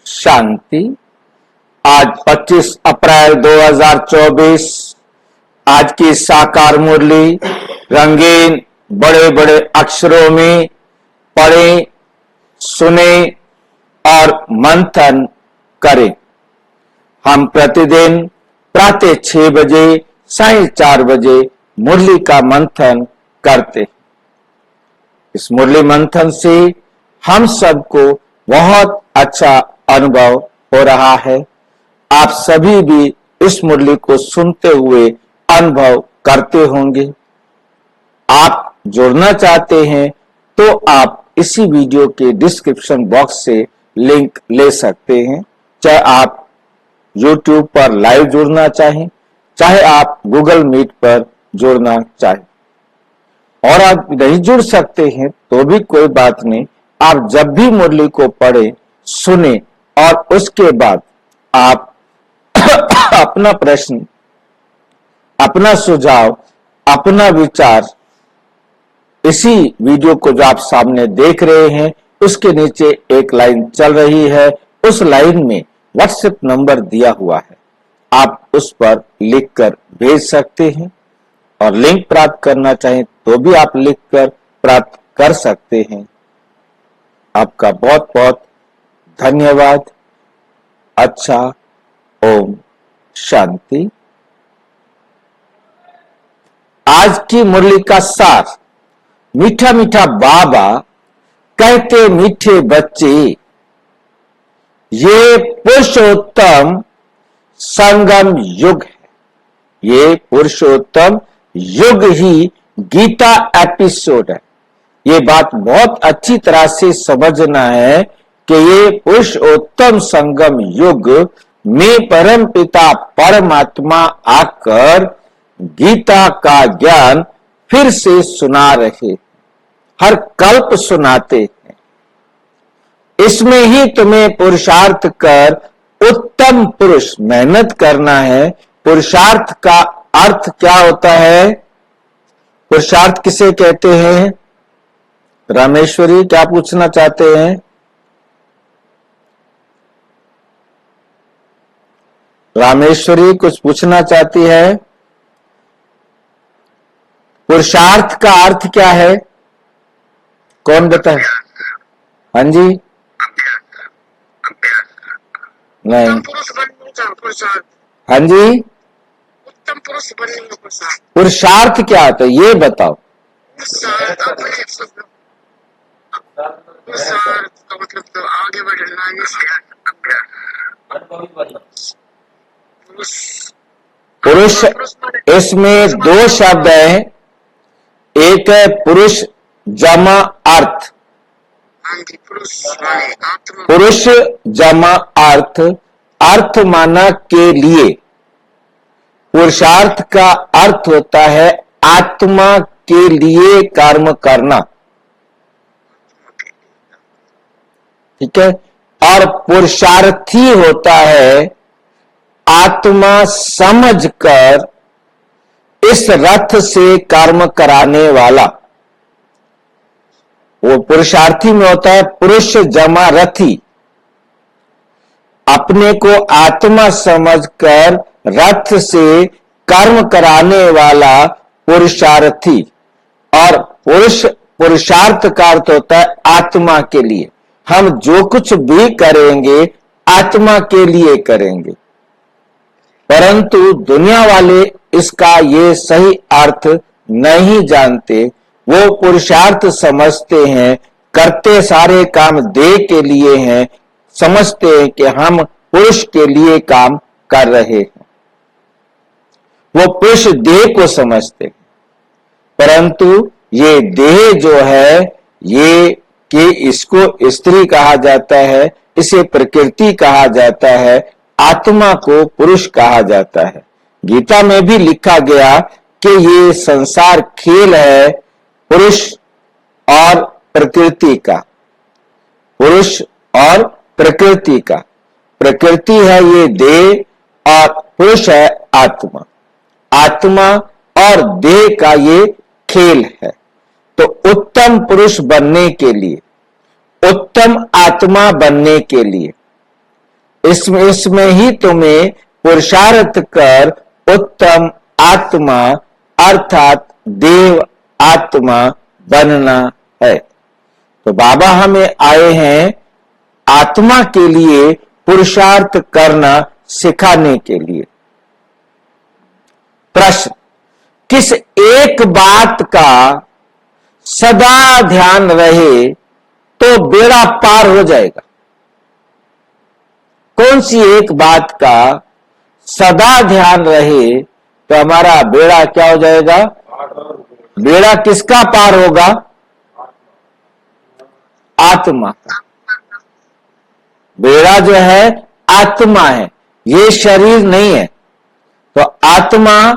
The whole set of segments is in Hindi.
शांति। आज 25 अप्रैल 2024। आज की साकार मुरली रंगीन बड़े बड़े अक्षरों में पढ़ें, सुने और मंथन करें। हम प्रतिदिन प्रातः 6 बजे, साढ़े 4 बजे मुरली का मंथन करते। इस मुरली मंथन से हम सबको बहुत अच्छा अनुभव हो रहा है। आप सभी भी इस मुरली को सुनते हुए अनुभव करते होंगे। आप जुड़ना चाहते हैं तो आप इसी वीडियो के डिस्क्रिप्शन बॉक्स से लिंक ले सकते हैं। चाहे आप YouTube पर लाइव जुड़ना चाहें, चाहे आप गूगल मीट पर जुड़ना चाहें, और आप नहीं जुड़ सकते हैं तो भी कोई बात नहीं। आप जब भी मुरली को पढ़े, सुने और उसके बाद आप अपना प्रश्न, अपना सुझाव, अपना विचार इसी वीडियो को जो आप सामने देख रहे हैं उसके नीचे एक लाइन चल रही है, उस लाइन में व्हाट्सएप नंबर दिया हुआ है। आप उस पर लिखकर भेज सकते हैं, और लिंक प्राप्त करना चाहें तो भी आप लिखकर प्राप्त कर सकते हैं। आपका बहुत बहुत धन्यवाद। अच्छा, ओम शांति। आज की मुरली का सार। मीठा मीठा बाबा कहते मीठे बच्चे, ये पुरुषोत्तम संगम युग है। ये पुरुषोत्तम युग ही गीता एपिसोड है। ये बात बहुत अच्छी तरह से समझना है कि ये पुरुषोत्तम संगम युग में परम पिता परमात्मा आकर गीता का ज्ञान फिर से सुना रहे, हर कल्प सुनाते हैं। इसमें ही तुम्हें पुरुषार्थ कर उत्तम पुरुष मेहनत करना है। पुरुषार्थ का अर्थ क्या होता है? पुरुषार्थ किसे कहते हैं? रामेश्वरी क्या पूछना चाहते हैं? रामेश्वरी कुछ पूछना चाहती है? पुरुषार्थ का अर्थ क्या है? कौन बताए? हाँ जी, नहीं, पुरुष बनने का पुरुषार्थ। हाँ जी, उत्तम पुरुष बनने का पुरुषार्थ। पुरुषार्थ क्या होता है ये बताओ। पुरुषार्थ का मतलब तो आगे बढ़ना, पुरुष, इसमें दो शब्द हैं। एक है पुरुष जमा अर्थ। पुरुष जमा अर्थ, अर्थ माना के लिए। पुरुषार्थ का अर्थ होता है आत्मा के लिए कर्म करना, ठीक है। और पुरुषार्थी होता है आत्मा समझकर इस रथ से कर्म कराने वाला। वो पुरुषार्थी में होता है पुरुष जमा रथी, अपने को आत्मा समझकर रथ से कर्म कराने वाला पुरुषार्थी। और पुरुषार्थ का अर्थ होता है आत्मा के लिए। हम जो कुछ भी करेंगे आत्मा के लिए करेंगे, परंतु दुनिया वाले इसका ये सही अर्थ नहीं जानते। वो पुरुषार्थ समझते हैं, करते सारे काम देह के लिए हैं, समझते हैं कि हम पुरुष के लिए काम कर रहे हैं। वो पुरुष देह को समझते हैं, परंतु ये देह जो है ये कि इसको स्त्री कहा जाता है, इसे प्रकृति कहा जाता है, आत्मा को पुरुष कहा जाता है। गीता में भी लिखा गया कि ये संसार खेल है पुरुष और प्रकृति का। पुरुष और प्रकृति का। प्रकृति है ये देह और पुरुष है आत्मा। आत्मा और देह का ये खेल है। तो उत्तम पुरुष बनने के लिए, उत्तम आत्मा बनने के लिए इसमें ही तुम्हें पुरुषार्थ कर उत्तम आत्मा अर्थात देव आत्मा बनना है। तो बाबा हमें आए हैं आत्मा के लिए पुरुषार्थ करना सिखाने के लिए। प्रश्न, किस एक बात का सदा ध्यान रहे तो बेड़ा पार हो जाएगा? कौन सी एक बात का सदा ध्यान रहे तो हमारा बेड़ा क्या हो जाएगा? बेड़ा किसका पार होगा? आत्मा का। बेड़ा जो है आत्मा है, ये शरीर नहीं है। तो आत्मा,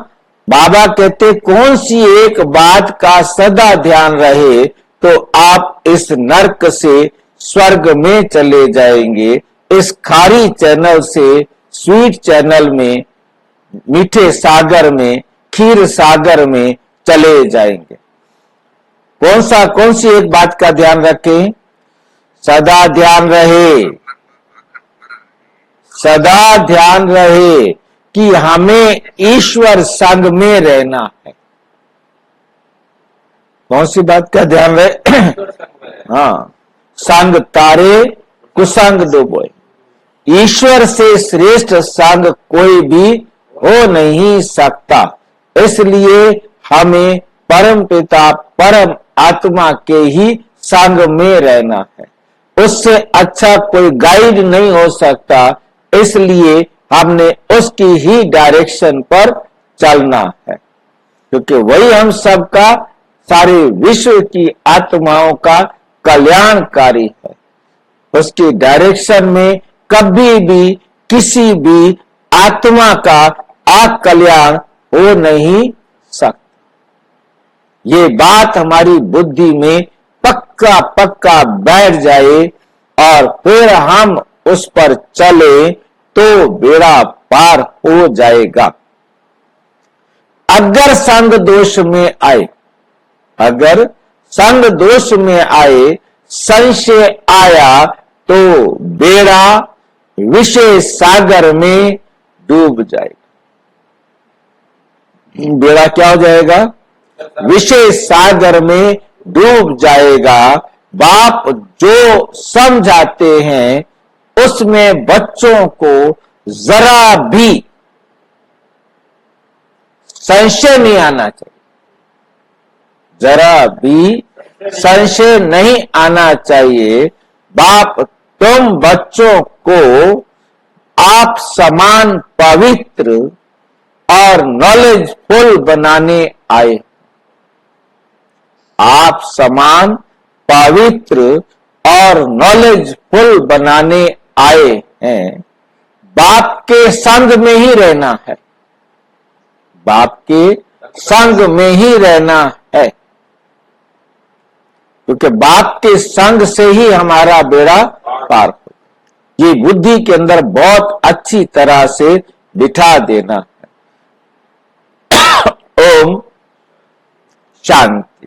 बाबा कहते कौन सी एक बात का सदा ध्यान रहे तो आप इस नरक से स्वर्ग में चले जाएंगे, इस खारी चैनल से स्वीट चैनल में, मीठे सागर में, खीर सागर में चले जाएंगे। कौन सी एक बात का ध्यान रखें? सदा ध्यान रहे, सदा ध्यान रहे कि हमें ईश्वर संग में रहना है। कौन सी बात का ध्यान रहे? हाँ, संग तारे कुसंग डूबोए। ईश्वर से श्रेष्ठ संग कोई भी हो नहीं सकता, इसलिए हमें परम पिता परम आत्मा के ही संग में रहना है। उससे अच्छा कोई गाइड नहीं हो सकता, इसलिए हमने उसकी ही डायरेक्शन पर चलना है, क्योंकि वही हम सबका, सारे विश्व की आत्माओं का कल्याणकारी है। उसकी डायरेक्शन में कभी भी किसी भी आत्मा का अकल्याण हो नहीं सकता। ये बात हमारी बुद्धि में पक्का पक्का बैठ जाए और फिर हम उस पर चले तो बेड़ा पार हो जाएगा। अगर संग दोष में आए, अगर संग दोष में आए, संशय आया तो बेड़ा विषय सागर में डूब जाएगा। बेड़ा क्या हो जाएगा? विषय सागर में डूब जाएगा। बाप जो समझाते हैं उसमें बच्चों को जरा भी संशय नहीं आना चाहिए, जरा भी संशय नहीं आना चाहिए। बाप तुम बच्चों को आप समान पवित्र और नॉलेजफुल बनाने आए। आप समान पवित्र और नॉलेजफुल बनाने आए हैं। बाप के संग में ही रहना है, बाप के संग में ही रहना है, क्योंकि बाप के संग से ही हमारा बेड़ा पार हो। ये बुद्धि के अंदर बहुत अच्छी तरह से बिठा देना है। ओम शांति।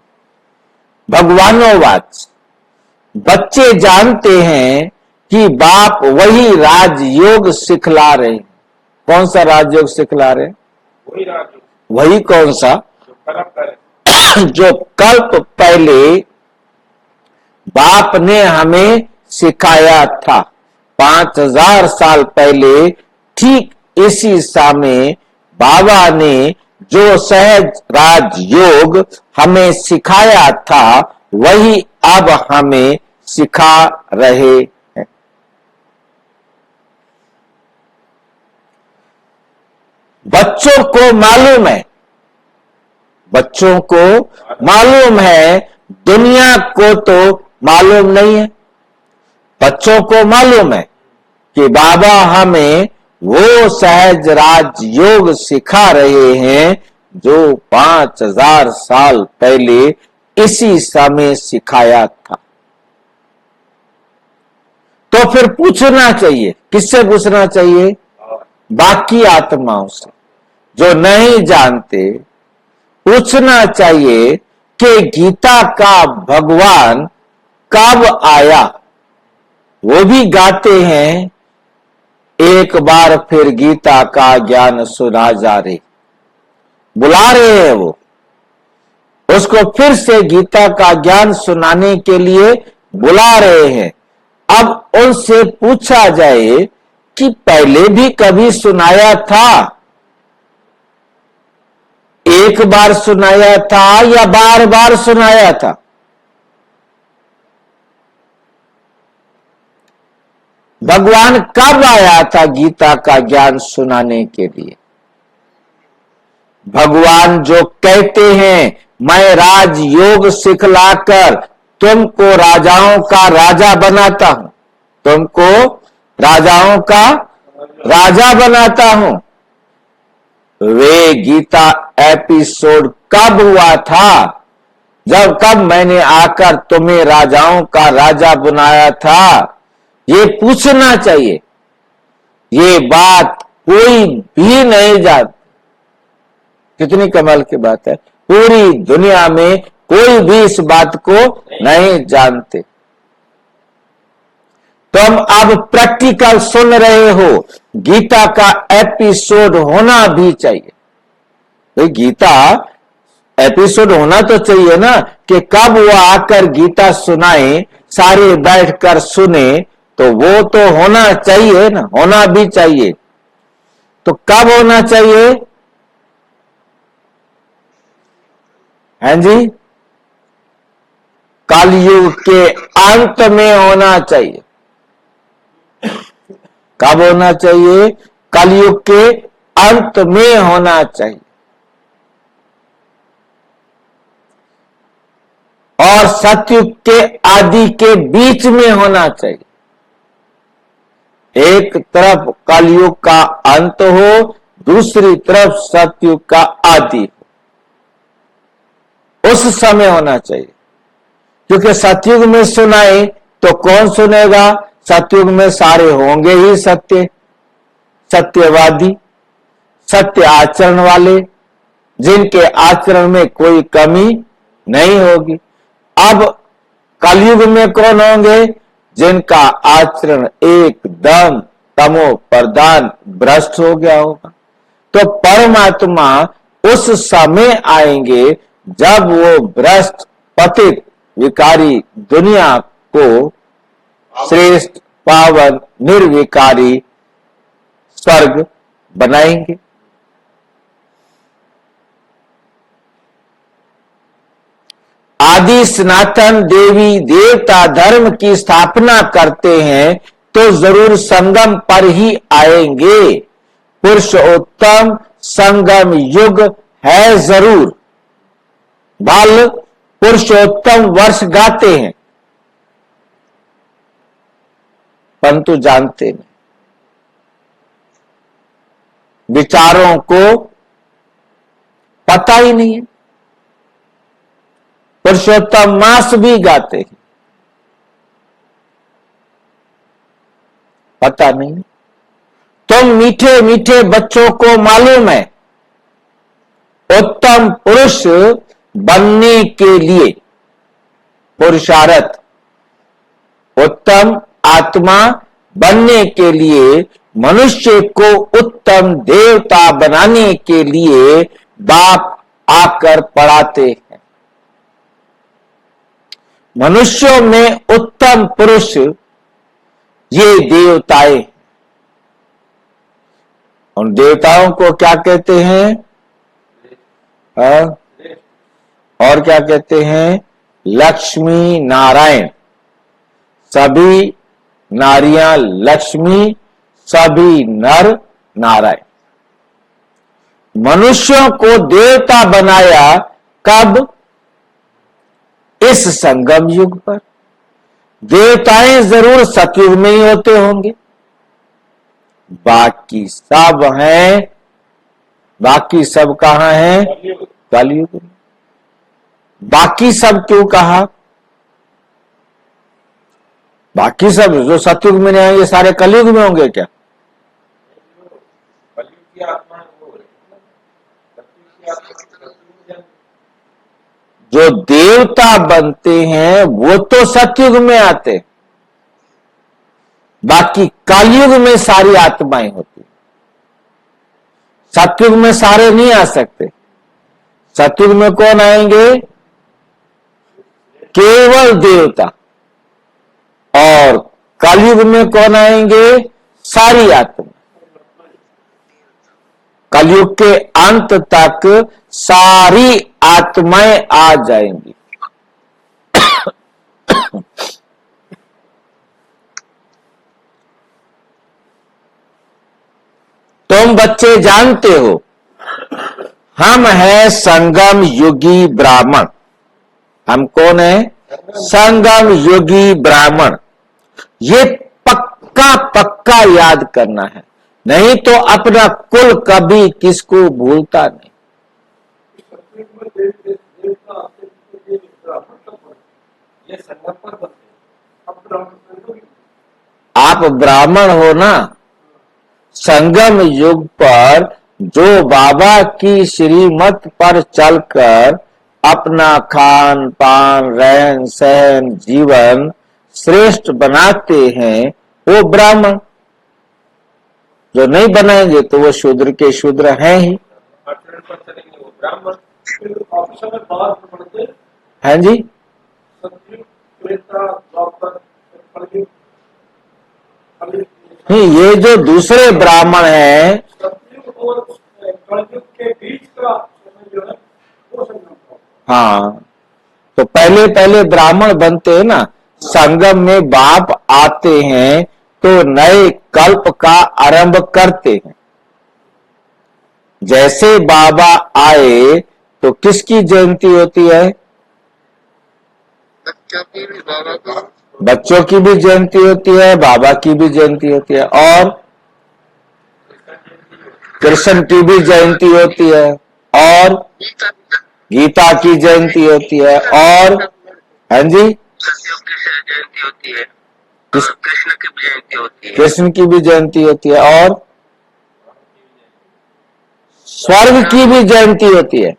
भगवानोवाच। बच्चे जानते हैं कि बाप वही राजयोग सिखला रहे हैं। कौन सा राजयोग सिखला रहे हैं? वही राजयोग, वही कौन सा? जो कल्प पहले बाप ने हमें सिखाया था। 5000 साल पहले ठीक इसी समय बाबा ने जो सहज राजयोग हमें सिखाया था वही अब हमें सिखा रहे हैं। बच्चों को मालूम है, बच्चों को मालूम है, दुनिया को तो मालूम नहीं है। बच्चों को मालूम है कि बाबा हमें वो सहज राजयोग सिखा रहे हैं जो 5000 साल पहले इसी समय सिखाया था। तो फिर पूछना चाहिए, किससे पूछना चाहिए? बाकी आत्माओं से जो नहीं जानते। पूछना चाहिए कि गीता का भगवान कब आया। वो भी गाते हैं एक बार फिर गीता का ज्ञान सुना जा रहे, बुला रहे हैं वो उसको फिर से गीता का ज्ञान सुनाने के लिए बुला रहे हैं। अब उनसे पूछा जाए कि पहले भी कभी सुनाया था, एक बार सुनाया था या बार बार सुनाया था? भगवान कब आया था गीता का ज्ञान सुनाने के लिए? भगवान जो कहते हैं मैं राजयोग सिखलाकर तुमको राजाओं का राजा बनाता हूं, तुमको राजाओं का राजा बनाता हूं, वे गीता एपिसोड कब हुआ था? कब मैंने आकर तुम्हें राजाओं का राजा बनाया था? ये पूछना चाहिए। ये बात कोई भी नहीं जानता। कितनी कमाल की बात है, पूरी दुनिया में कोई भी इस बात को नहीं जानते। तुम अब प्रैक्टिकल सुन रहे हो, गीता का एपिसोड होना भी चाहिए। तो गीता एपिसोड होना तो चाहिए ना, कि कब वो आकर गीता सुनाए, सारे बैठकर सुने, तो वो तो होना चाहिए ना, होना भी चाहिए। तो कब होना चाहिए? हैं जी, कलयुग के अंत में होना चाहिए। कब होना चाहिए? कलयुग के अंत में होना चाहिए। और सतयुग के आदि के बीच में होना चाहिए। एक तरफ कलयुग का अंत हो, दूसरी तरफ सतयुग का आदि हो, उस समय होना चाहिए। क्योंकि सतयुग में सुनाए तो कौन सुनेगा? सतयुग में सारे होंगे ही सत्य, सत्यवादी, सत्य आचरण वाले, जिनके आचरण में कोई कमी नहीं होगी। अब कलयुग में कौन होंगे? जिनका आचरण एकदम तमो प्रधान भ्रष्ट हो गया होगा। तो परमात्मा उस समय आएंगे जब वो भ्रष्ट पतित विकारी दुनिया को श्रेष्ठ पावन निर्विकारी स्वर्ग बनाएंगे। आदि सनातन देवी देवता धर्म की स्थापना करते हैं तो जरूर संगम पर ही आएंगे। पुरुषोत्तम संगम युग है जरूर। बाल पुरुषोत्तम वर्ष गाते हैं परंतु जानते नहीं, विचारों को पता ही नहीं है। पुरुषोत्तम मास भी गाते हैं, पता नहीं। तुम मीठे मीठे बच्चों को मालूम है, उत्तम पुरुष बनने के लिए पुरुषार्थ, उत्तम आत्मा बनने के लिए, मनुष्य को उत्तम देवता बनाने के लिए बाप आकर पढ़ाते हैं। मनुष्यों में उत्तम पुरुष ये देवताएं। उन देवताओं को क्या कहते हैं? और क्या कहते हैं? लक्ष्मी नारायण। सभी नारियां लक्ष्मी, सभी नर नारायण। मनुष्यों को देवता बनाया कब? इस संगम युग पर। देवताएं जरूर सतयुग में ही होते होंगे, बाकी सब हैं, बाकी सब कहां हैं? कलयुग में। बाकी सब क्यों कहा? बाकी सब जो सतयुग में नहीं आएंगे सारे कलयुग में होंगे क्या? जो देवता बनते हैं वो तो सतयुग में आते, बाकी कलयुग में सारी आत्माएं होती। सतयुग में सारे नहीं आ सकते। सतयुग में कौन आएंगे? केवल देवता। और कलयुग में कौन आएंगे? सारी आत्मा। कलयुग के अंत तक सारी आत्माएं आ जाएंगी। तुम बच्चे जानते हो हम हैं संगम युगी ब्राह्मण। हम कौन है? संगम युगी ब्राह्मण। ये पक्का पक्का याद करना है, नहीं तो अपना कुल कभी किसको भूलता नहीं। आप ब्राह्मण हो ना। संगम युग पर जो बाबा की श्रीमत पर चलकर अपना खान पान रहन सहन जीवन श्रेष्ठ बनाते हैं वो ब्राह्मण। जो नहीं बनाएंगे तो वो शूद्र के शूद्र हैं ही। हैं जी। नहीं, ये जो दूसरे ब्राह्मण हैं, हाँ, तो पहले पहले ब्राह्मण बनते हैं ना। संगम में बाप आते हैं तो नए कल्प का आरंभ करते हैं। जैसे बाबा आए तो किसकी जयंती होती है? बच्चों की भी जयंती होती है, बाबा की भी जयंती होती है, और कृष्ण की भी जयंती होती है, और गीता की जयंती होती है, और हाँ जी जयंती होती है, कृष्ण की भी जयंती होती है, कृष्ण की भी जयंती होती है, और स्वर्ग की भी जयंती होती है,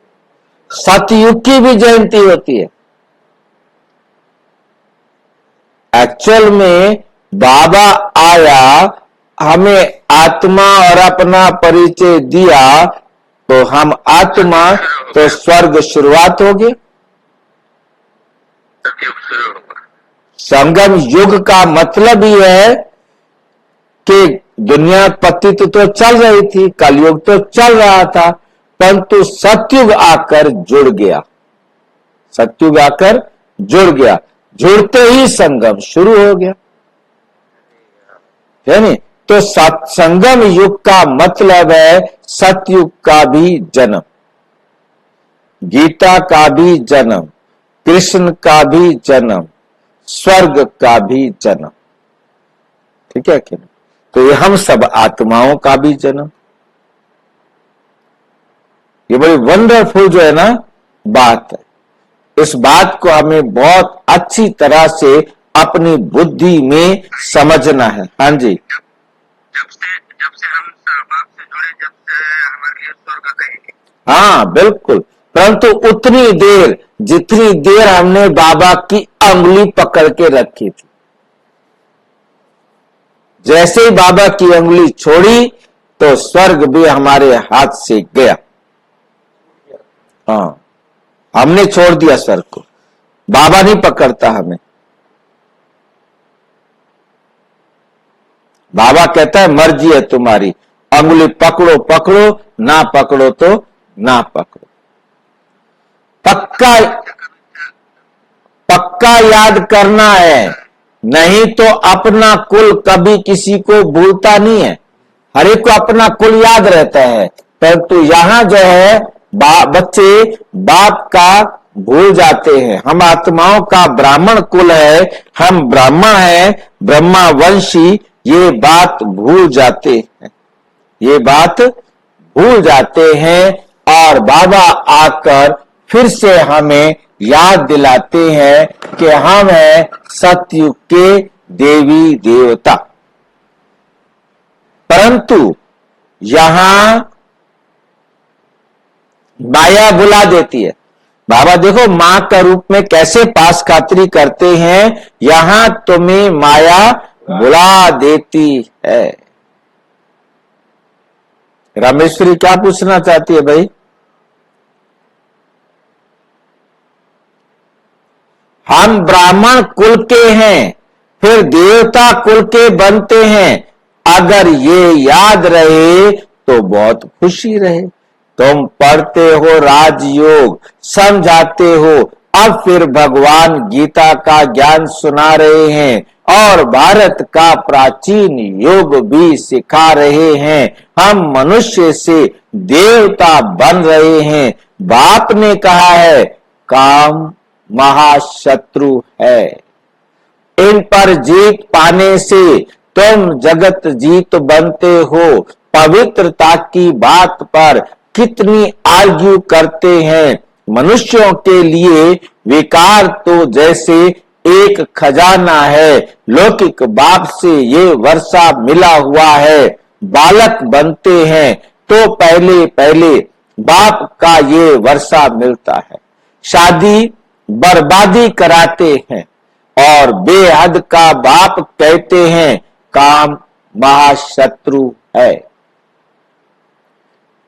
सतयुग की भी जयंती होती है। एक्चुअल में बाबा आया, हमें आत्मा और अपना परिचय दिया, तो हम आत्मा, तो स्वर्ग शुरुआत हो गई। संगम युग का मतलब ही है कि दुनिया पतित तो चल रही थी, कलयुग तो चल रहा था, परंतु सतयुग आकर जुड़ गया। सतयुग आकर जुड़ गया, जुड़ते ही संगम शुरू हो गया, है नहीं? तो संगम युग का मतलब है सतयुग का भी जन्म, गीता का भी जन्म, कृष्ण का भी जन्म, स्वर्ग का भी जन्म। ठीक है कि नहीं? तो ये हम सब आत्माओं का भी जन्म। ये बड़ी वंडरफुल जो है ना बात है। इस बात को हमें बहुत अच्छी तरह से अपनी बुद्धि में समझना है। हाँ जी। जब से हम बाप से जुड़े, जब से हमारे लिए स्वर्ग कहेंगे। हाँ बिल्कुल, परंतु उतनी देर जितनी देर हमने बाबा की अंगुली पकड़ के रखी थी। जैसे ही बाबा की अंगुली छोड़ी तो स्वर्ग भी हमारे हाथ से गया। हाँ, हमने छोड़ दिया स्वर्ग को, बाबा नहीं पकड़ता हमें। बाबा कहता है मर्जी है तुम्हारी, अंगुली पकड़ो पकड़ो, ना पकड़ो तो ना पकड़ो। पक्का पक्का याद करना है, नहीं तो अपना कुल कभी किसी को भूलता नहीं है। हर एक को अपना कुल याद रहता है, परंतु यहां जो है बच्चे बाप का भूल जाते हैं। हम आत्माओं का ब्राह्मण कुल है, हम ब्राह्मण हैं, ब्रह्मा वंशी, ये बात भूल जाते हैं, ये बात भूल जाते हैं। और बाबा आकर फिर से हमें याद दिलाते हैं कि हम हैं सतयुग के देवी देवता। परंतु यहां माया बुला देती है। बाबा देखो मां का रूप में कैसे पास खातरी करते हैं। यहां तुम्हें माया बुला देती है। रामेश्वरी क्या पूछना चाहती है भाई? हम ब्राह्मण कुल के हैं, फिर देवता कुल के बनते हैं। अगर ये याद रहे तो बहुत खुशी रहे। तुम पढ़ते हो राजयोग, समझाते हो, अब फिर भगवान गीता का ज्ञान सुना रहे हैं और भारत का प्राचीन योग भी सिखा रहे हैं। हम मनुष्य से देवता बन रहे हैं। बाप ने कहा है काम महाशत्रु है, इन पर जीत पाने से तुम जगत जीत बनते हो। पवित्रता की बात पर कितनी आर्ग्यू करते हैं। मनुष्यों के लिए विकार तो जैसे एक खजाना है, लौकिक बाप से ये वर्षा मिला हुआ है। बालक बनते हैं तो पहले पहले बाप का ये वर्षा मिलता है। शादी बर्बादी कराते हैं और बेहद का बाप कहते हैं काम महाशत्रु है।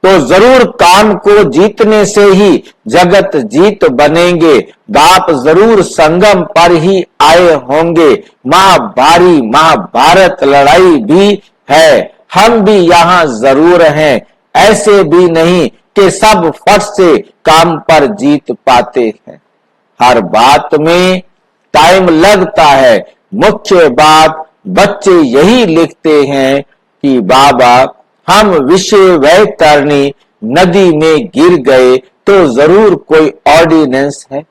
तो जरूर काम को जीतने से ही जगत जीत बनेंगे। बाप जरूर संगम पर ही आए होंगे। महाभारी महाभारत लड़ाई भी है, हम भी यहाँ जरूर हैं। ऐसे भी नहीं कि सब फट से काम पर जीत पाते हैं। हर बात में टाइम लगता है। मुख्य बात बच्चे यही लिखते हैं कि बाबा हम विषय वैतरणी नदी में गिर गए तो जरूर कोई ऑर्डिनेंस है,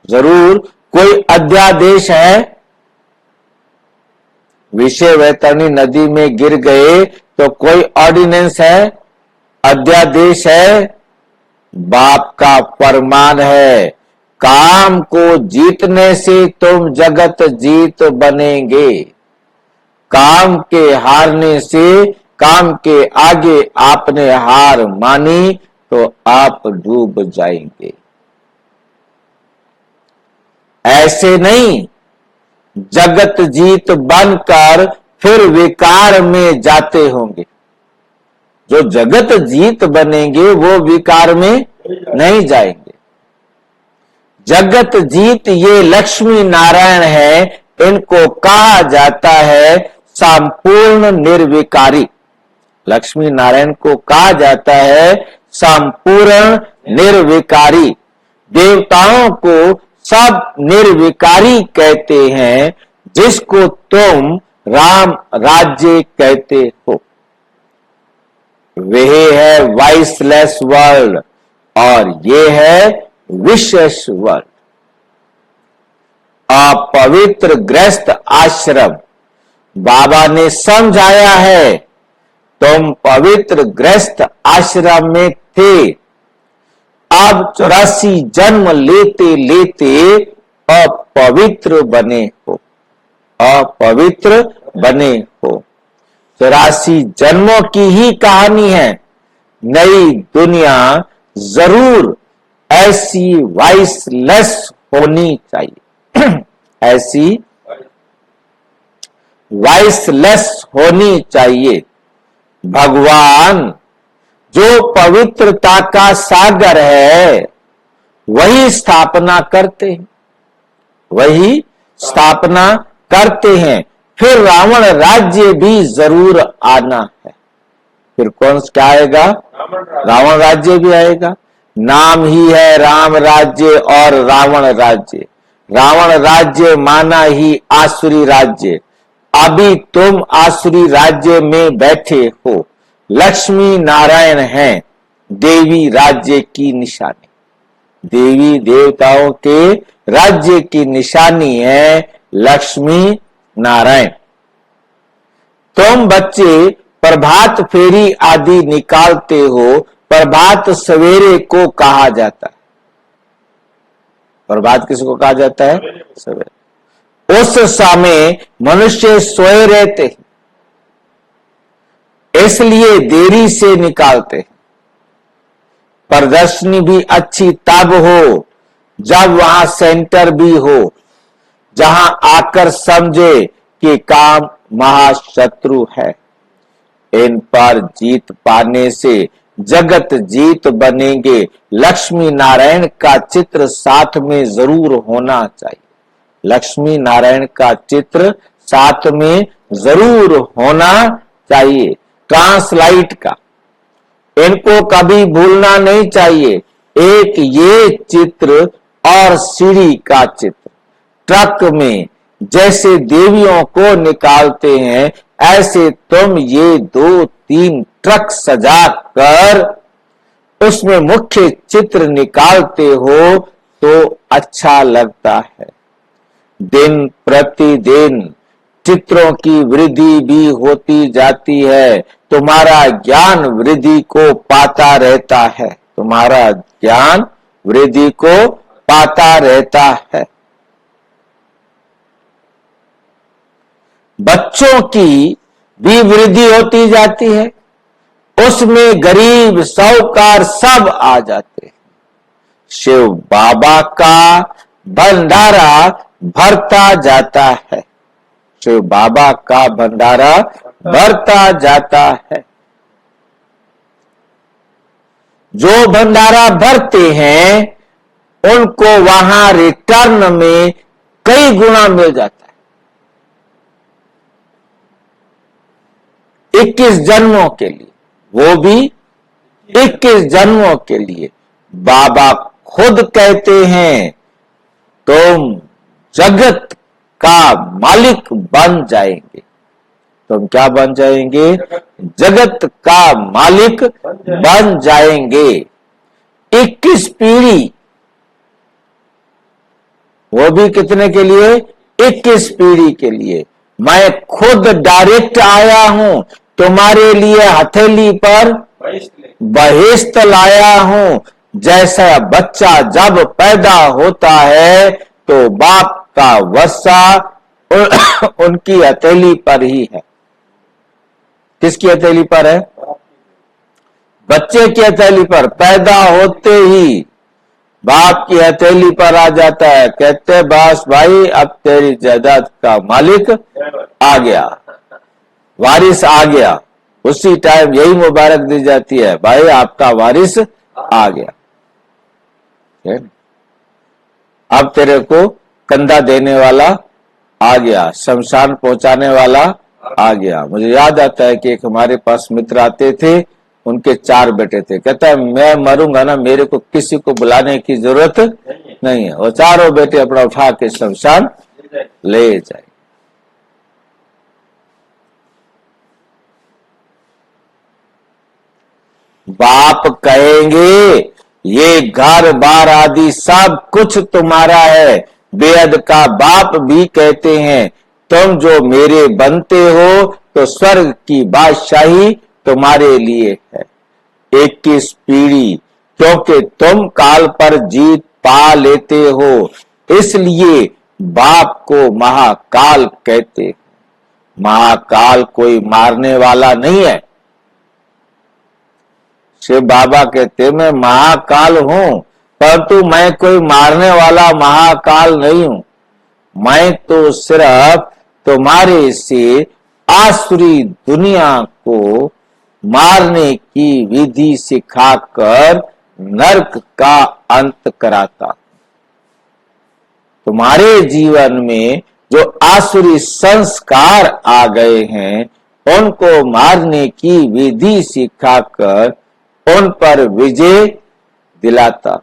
जरूर कोई अध्यादेश है। विषय वैतरणी नदी में गिर गए तो कोई ऑर्डिनेंस है, अध्यादेश है। बाप का फरमान है काम को जीतने से तुम जगत जीत बनेंगे। काम के हारने से, काम के आगे आपने हार मानी तो आप डूब जाएंगे। ऐसे नहीं जगत जीत बनकर फिर विकार में जाते होंगे। जो जगत जीत बनेंगे वो विकार में नहीं जाएंगे। जगत जीत ये लक्ष्मी नारायण है, इनको कहा जाता है संपूर्ण निर्विकारी। लक्ष्मी नारायण को कहा जाता है संपूर्ण निर्विकारी। देवताओं को सब निर्विकारी कहते हैं, जिसको तुम राम राज्य कहते हो। वह है वाइसलेस वर्ल्ड और ये है विशेष वर्ल्ड। अपवित्र ग्रस्त आश्रम बाबा ने समझाया है तुम पवित्र ग्रस्त आश्रम में थे, अब 84 जन्म लेते लेते अपवित्र बने हो, अपवित्र बने हो। 84 जन्मों की ही कहानी है। नई दुनिया जरूर ऐसी वाइसलेस होनी चाहिए, ऐसी वाइसलेस होनी चाहिए। भगवान जो पवित्रता का सागर है वही स्थापना करते हैं, वही स्थापना करते हैं। फिर रावण राज्य भी जरूर आना है। फिर कौन क्या आएगा? रावण राज्य भी आएगा। नाम ही है राम राज्य और रावण राज्य। रावण राज्य माना ही आसुरी राज्य। अभी तुम आसुरी राज्य में बैठे हो। लक्ष्मी नारायण हैं देवी राज्य की निशानी। देवी देवताओं के राज्य की निशानी है लक्ष्मी नारायण। तुम बच्चे प्रभात फेरी आदि निकालते हो। प्रभात सवेरे को कहा जाता है। प्रभात किसको कहा जाता है? सवेरे। उस समय मनुष्य सोए रहते हैं, इसलिए देरी से निकालते हैं। प्रदर्शनी भी अच्छी तब हो जब वहां सेंटर भी हो, जहां आकर समझे कि काम महाशत्रु है। इन पर जीत पाने से जगत जीत बनेंगे। लक्ष्मी नारायण का चित्र साथ में जरूर होना चाहिए। लक्ष्मी नारायण का चित्र साथ में जरूर होना चाहिए। ट्रांसलाइट का, इनको कभी भूलना नहीं चाहिए। एक ये चित्र और सीढ़ी का चित्र। ट्रक में जैसे देवियों को निकालते हैं, ऐसे तुम ये 2-3 ट्रक सजा कर उसमें मुख्य चित्र निकालते हो तो अच्छा लगता है। दिन प्रतिदिन चित्रों की वृद्धि भी होती जाती है। तुम्हारा ज्ञान वृद्धि को पाता रहता है। तुम्हारा ज्ञान वृद्धि को पाता रहता है। बच्चों की भी वृद्धि होती जाती है। उसमें गरीब साहूकार सब आ जाते हैं। शिव बाबा का भंडारा भरता जाता है। शिव बाबा का भंडारा भरता जाता है। जो भंडारा भरते हैं उनको वहां रिटर्न में कई गुना मिल जाता है। 21 जन्मों के लिए, वो भी 21 जन्मों के लिए। बाबा खुद कहते हैं तुम जगत का मालिक बन जाएंगे। तुम क्या बन जाएंगे? जगत का मालिक बन जाएंगे। 21 पीढ़ी, वो भी कितने के लिए? 21 पीढ़ी के लिए। मैं खुद डायरेक्ट आया हूं, तुम्हारे लिए हथेली पर बहिष्त लाया हूं। जैसा बच्चा जब पैदा होता है तो बाप का वर्षा उनकी हथेली पर ही है। किसकी हथेली पर है? बच्चे की हथेली पर। पैदा होते ही बाप की हथेली पर आ जाता है। कहते बस भाई अब तेरी जायदाद का मालिक आ गया, वारिस आ गया। उसी टाइम यही मुबारक दी जाती है, भाई आपका वारिस आ गया। अब तेरे को कंधा देने वाला आ गया, शमशान पहुंचाने वाला आ गया। मुझे याद आता है कि एक हमारे पास मित्र आते थे, उनके 4 बेटे थे। कहता है मैं मरूंगा ना, मेरे को किसी को बुलाने की जरूरत नहीं है। वो चारों बेटे अपना उठा के शमशान ले जाए। बाप कहेंगे ये घर बार आदि सब कुछ तुम्हारा है। बेअद का बाप भी कहते हैं तुम जो मेरे बनते हो तो स्वर्ग की बादशाही तुम्हारे लिए है। 21 पीढ़ी, क्योंकि तुम काल पर जीत पा लेते हो इसलिए बाप को महाकाल कहते। महाकाल कोई मारने वाला नहीं है। शिव बाबा कहते मैं महाकाल हूं, परंतु मैं कोई मारने वाला महाकाल नहीं हूं। मैं तो सिर्फ तुम्हारे से आसुरी दुनिया को मारने की विधि सिखाकर नरक का अंत कराता। तुम्हारे जीवन में जो आसुरी संस्कार आ गए हैं उनको मारने की विधि सिखाकर उन पर विजय दिलाता।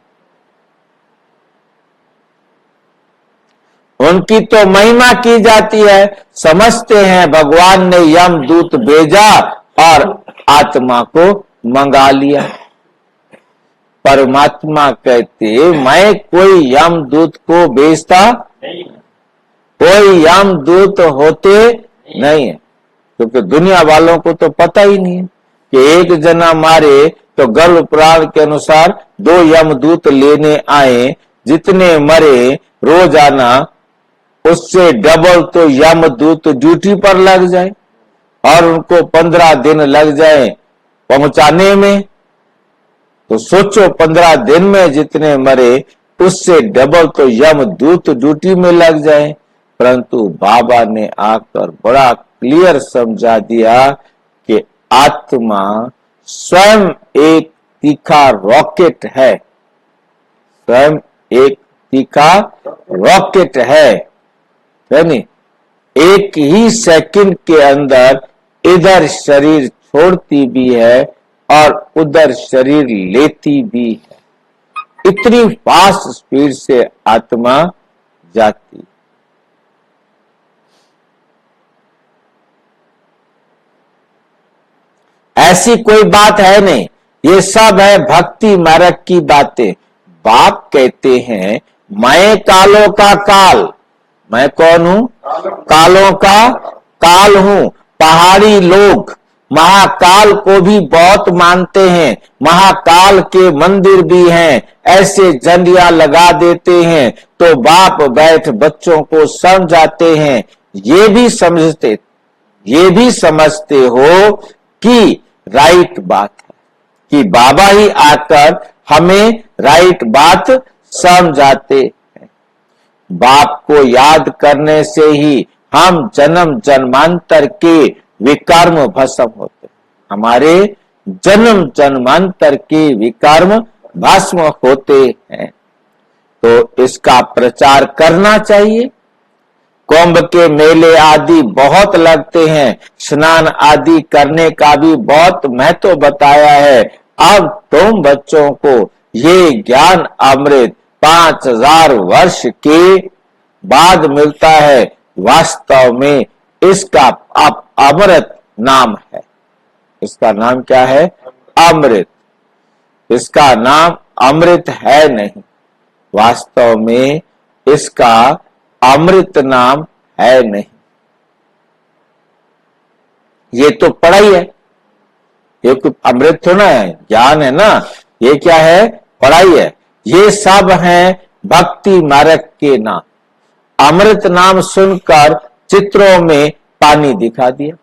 उनकी तो महिमा की जाती है। समझते हैं भगवान ने यमदूत भेजा और आत्मा को मंगा लिया। परमात्मा कहते मैं कोई यमदूत को भेजता नहीं, कोई यमदूत होते नहीं है। क्योंकि दुनिया वालों को तो पता ही नहीं है कि एक जना मारे तो गर्भ पुराण के अनुसार 2 यमदूत लेने आए। जितने मरे रोजाना उससे डबल तो यमदूत ड्यूटी पर लग जाए और उनको 15 दिन लग जाए पहुंचाने में। तो सोचो 15 दिन में जितने मरे उससे डबल तो यमदूत ड्यूटी में लग जाए। परंतु बाबा ने आकर बड़ा क्लियर समझा दिया कि आत्मा स्वयं एक तीखा रॉकेट है, स्वयं एक तीखा रॉकेट है नहीं? एक ही सेकंड के अंदर इधर शरीर छोड़ती भी है और उधर शरीर लेती भी है। इतनी फास्ट स्पीड से आत्मा जाती। ऐसी कोई बात है नहीं, ये सब है भक्ति मार्ग की बातें। बाप कहते हैं मैं कालों का काल, मैं कौन हूं? कालों का काल हूं। पहाड़ी लोग महाकाल को भी बहुत मानते हैं, महाकाल के मंदिर भी हैं, ऐसे झंडियां लगा देते हैं। तो बाप बैठ बच्चों को समझाते हैं, ये भी समझते हो कि राइट बात है, कि बाबा ही आकर हमें राइट बात समझाते हैं। बाप को याद करने से ही हम जन्म जन्मांतर के विकर्म भस्म होते, हमारे जन्म जन्मांतर के विकर्म भस्म होते हैं। तो इसका प्रचार करना चाहिए। कुंभ के मेले आदि बहुत लगते हैं, स्नान आदि करने का भी बहुत महत्व बताया है। अब तुम बच्चों को ये ज्ञान अमृत 5000 वर्ष के बाद मिलता है। वास्तव में इसका अमृत नाम है। इसका नाम क्या है? अमृत। इसका नाम अमृत है नहीं, वास्तव में इसका अमृत नाम है नहीं। ये तो पढ़ाई है, ये कोई अमृत थोड़ा है, ज्ञान है ना। ये क्या है? पढ़ाई है। ये सब है भक्ति मार्ग के नाम। अमृत नाम सुनकर चित्रों में पानी दिखा दिया,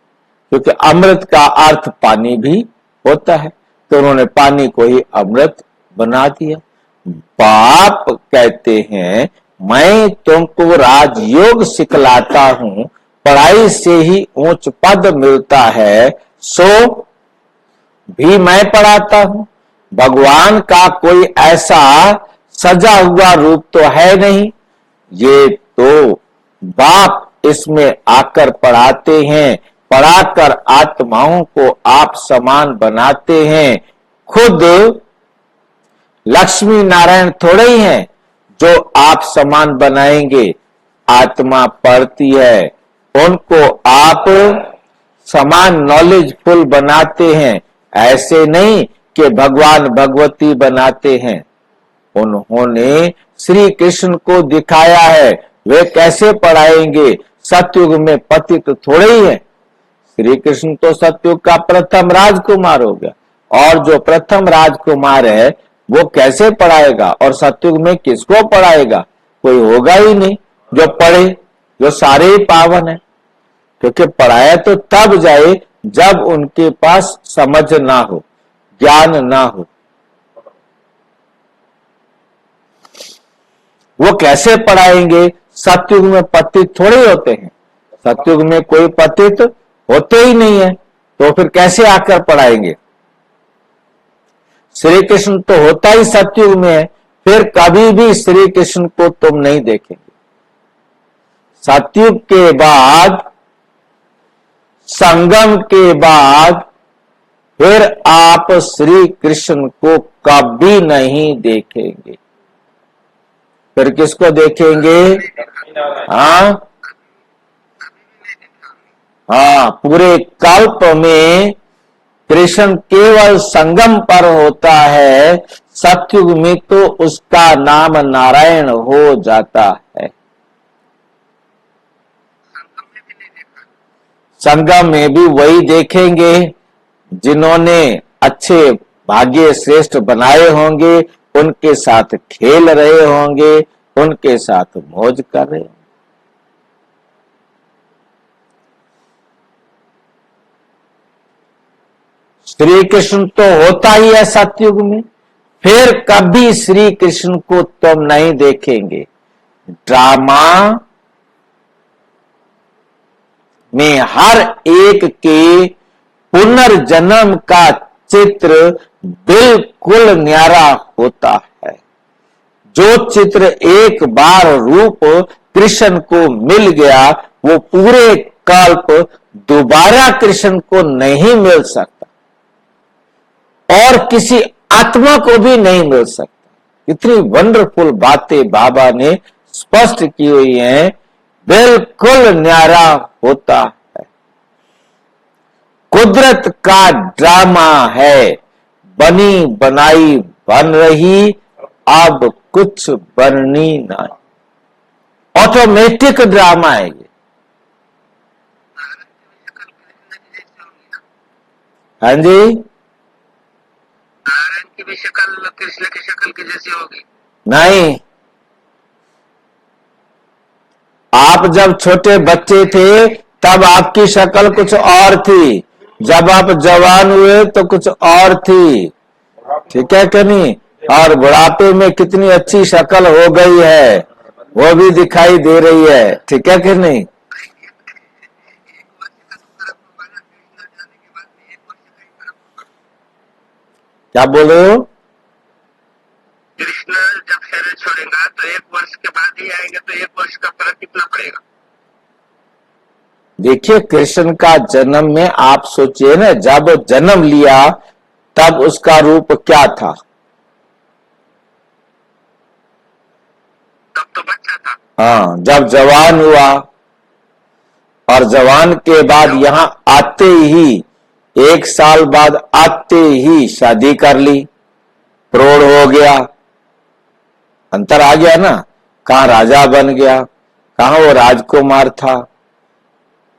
क्योंकि अमृत का अर्थ पानी भी होता है, तो उन्होंने पानी को ही अमृत बना दिया। बाप कहते हैं मैं तुमको राजयोग सिखलाता हूं, पढ़ाई से ही ऊंच पद मिलता है, सो भी मैं पढ़ाता हूं। भगवान का कोई ऐसा सजा हुआ रूप तो है नहीं, ये तो बाप इसमें आकर पढ़ाते हैं, पढ़ाकर आत्माओं को आप समान बनाते हैं। खुद लक्ष्मी नारायण थोड़े ही हैं जो आप समान बनाएंगे। आत्मा पढ़ती है, उनको आप समान नॉलेजफुल बनाते हैं, ऐसे नहीं कि भगवान भगवती बनाते हैं। उन्होंने श्री कृष्ण को दिखाया है, वे कैसे पढ़ाएंगे? सतयुग में पतित थोड़े ही है। श्री कृष्ण तो सतयुग का प्रथम राजकुमार हो गया, और जो प्रथम राजकुमार है वो कैसे पढ़ाएगा? और सतयुग में किसको पढ़ाएगा? कोई होगा ही नहीं जो पढ़े, जो सारे ही पावन है। क्योंकि पढ़ाया तो तब जाए जब उनके पास समझ ना हो, ज्ञान ना हो। वो कैसे पढ़ाएंगे? सतयुग में पतित थोड़े होते हैं, सतयुग में कोई पतित होते ही नहीं है, तो फिर कैसे आकर पढ़ाएंगे? श्री कृष्ण तो होता ही सतयुग में है, फिर कभी भी श्री कृष्ण को तुम नहीं देखेंगे। सतयुग के बाद, संगम के बाद फिर आप श्री कृष्ण को कभी नहीं देखेंगे। फिर किसको देखेंगे? हाँ, पूरे कल्प में कृष्ण केवल संगम पर होता है, सतयुग में तो उसका नाम नारायण हो जाता है। संगम में भी वही देखेंगे जिन्होंने अच्छे भाग्य श्रेष्ठ बनाए होंगे, उनके साथ खेल रहे होंगे, उनके साथ मौज कर रहे होंगे। श्री कृष्ण तो होता ही है सतयुग में, फिर कभी श्री कृष्ण को तुम नहीं देखेंगे। ड्रामा में हर एक के पुनर्जन्म का चित्र बिल्कुल न्यारा होता है। जो चित्र एक बार रूप कृष्ण को मिल गया, वो पूरे कल्प दोबारा कृष्ण को नहीं मिल सकता और किसी आत्मा को भी नहीं मिल सकता। इतनी वंडरफुल बातें बाबा ने स्पष्ट की हुई हैं, बिल्कुल न्यारा होता है। कुदरत का ड्रामा है, बनी बनाई बन रही, अब कुछ बननी नहीं। ऑटोमेटिक ड्रामा है ये। हाँ जी, नारायण की भी शक्ल कृष्ण की शक्ल की जैसी होगी? नहीं। आप जब छोटे बच्चे थे तब आपकी शक्ल कुछ और थी, जब आप जवान हुए तो कुछ और थी, ठीक है कि नहीं? और बुढ़ापे में कितनी अच्छी शक्ल हो गई है, वो भी दिखाई दे रही है, ठीक है कि नहीं? क्या बोल रहे हो? कृष्ण जब शरीर छोड़ेगा तो 1 वर्ष के बाद ही आएंगे, तो 1 वर्ष का फर्क कितना पड़ेगा? देखिए, कृष्ण का जन्म में आप सोचिए ना, जब जन्म लिया तब उसका रूप क्या था? तब तो बच्चा था। हाँ, जब जवान हुआ और जवान के बाद यहां आते ही 1 साल बाद आते ही शादी कर ली, प्रौढ़ हो गया, अंतर आ गया ना। कहां राजा बन गया, कहां वो राजकुमार था,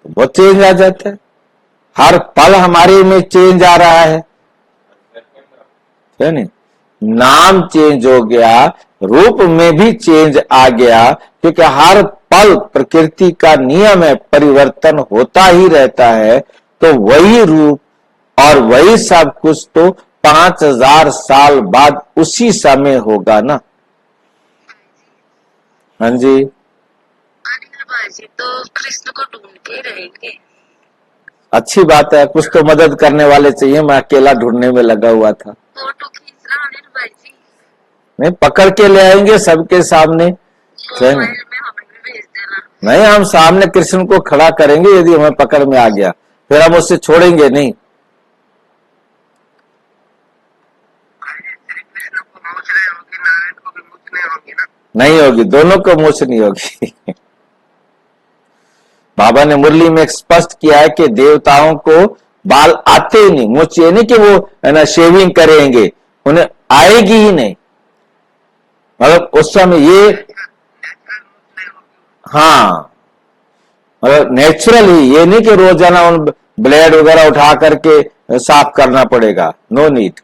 बहुत चेंज आ जाता है। हर पल हमारे में चेंज आ रहा है नहीं? नाम चेंज हो गया, रूप में भी चेंज आ गया, क्योंकि हर पल प्रकृति का नियम है, परिवर्तन होता ही रहता है। तो वही रूप और वही सब कुछ तो 5000 साल बाद उसी समय होगा ना। हाँ जी, अनिल भाई तो कृष्ण को ढूंढते रहेंगे। अच्छी बात है, कुछ तो मदद करने वाले चाहिए। मैं अकेला ढूंढने में लगा हुआ था। फोटो खींचना अनिल भाई जी, नहीं, पकड़ के ले आएंगे सबके सामने, मोबाइल में हमें भी भेज देना। नहीं, हम सामने कृष्ण को खड़ा करेंगे, यदि हमें पकड़ में आ गया फिर हम उससे छोड़ेंगे नहीं। श्री कृष्ण को मूछ रहे होगी, नारायण को भी मूछ नहीं होगी ना? नहीं होगी, दोनों को मूछ नहीं होगी। बाबा ने मुरली में स्पष्ट किया है कि देवताओं को बाल आते ही नहीं, मूछ ये नहीं कि वो है ना शेविंग करेंगे, उन्हें आएगी ही नहीं। मतलब उस समय ये, हाँ, मतलब नेचुरल ही, ये नहीं कि रोजाना उन ब्लेड वगैरह उठा करके साफ करना पड़ेगा, नो नीड।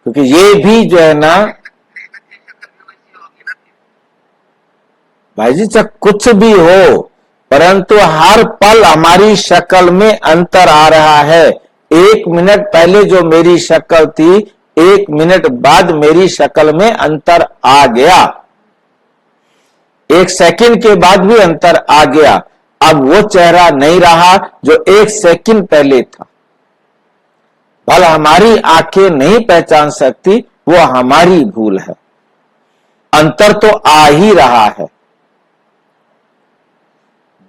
क्योंकि ये भी जो है ना भाई जी, चाहे कुछ भी हो, परंतु हर पल हमारी शक्ल में अंतर आ रहा है। 1 मिनट पहले जो मेरी शक्ल थी, 1 मिनट बाद मेरी शक्ल में अंतर आ गया, 1 सेकंड के बाद भी अंतर आ गया। अब वो चेहरा नहीं रहा जो 1 सेकंड पहले था। भले हमारी आंखें नहीं पहचान सकती, वो हमारी भूल है, अंतर तो आ ही रहा है।